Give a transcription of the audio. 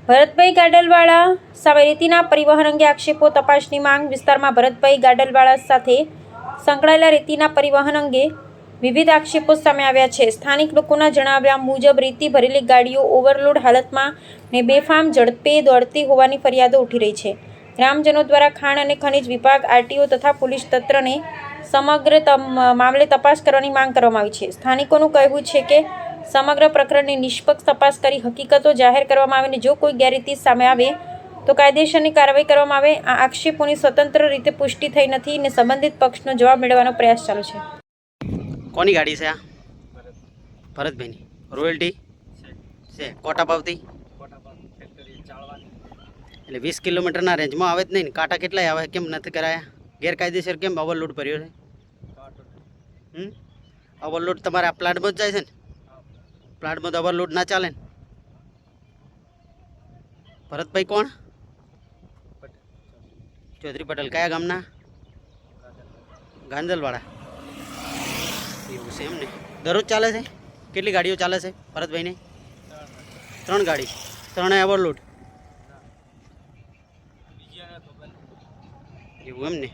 ભરતભાઈ ગાડલવાળા સામે રેતીના પરિવહન અંગે આક્ષેપો, તપાસની માંગ. વિસ્તારમાં ભરતભાઈ ગાડલવાળા સાથે સંકળાયેલા રેતીના પરિવહન અંગે વિવિધ આક્ષેપો સામે આવ્યા છે. સ્થાનિક લોકોના જણાવ્યા મુજબ રેતી ભરેલી ગાડીઓ ઓવરલોડ હાલતમાં ને બેફામ ઝડપે દોડતી હોવાની ફરિયાદો ઉઠી રહી છે. ગ્રામજનો દ્વારા ખાણ અને ખનિજ વિભાગ, આરટીઓ તથા પોલીસ તંત્રને સમગ્ર મામલે તપાસ કરવાની માંગ કરવામાં આવી છે. સ્થાનિકોનું કહેવું છે કે સમગ્ર પ્રકરણની નિષ્પક્ષ તપાસ કરી હકીકતો જાહેર કરવામાં આવે અને જો કોઈ ગેરરીતિ સામે આવે તો કાયદેસરની કાર્યવાહી કરવામાં આવે. આ આક્ષેપોની સ્વતંત્ર રીતે પુષ્ટિ થઈ નથી અને સંબંધિત પક્ષનો જવાબ મેળવવાનો પ્રયાસ ચાલુ છે. કોની ગાડી છે આ? ભરતભાઈની. રોયલ્ટી છે? કોટા પાવતી? એટલે 20 કિલોમીટરના રેન્જમાં આવે જ નહીં ને? કાંટા કેટલાય આવે? કેમ નથી કરાયા? ગેરકાયદેસર કેમ ઓવરલોડ કર્યો છે? ઓવરલોડ તમારે આ પ્લાન્ટમાં જ જાય છે ને? પ્લાન્ટમાં તો ઓવરલોડ ના ચાલે ને? ભરતભાઈ કોણ? ચૌધરી પટેલ. કયા ગામના? ગાંજલવાળા. એવું છે એમ ને? દરરોજ ચાલે છે? કેટલી ગાડીઓ ચાલે છે ભરતભાઈને? 3 ગાડી. 3 ઓવરલોડ. એવું એમ ને?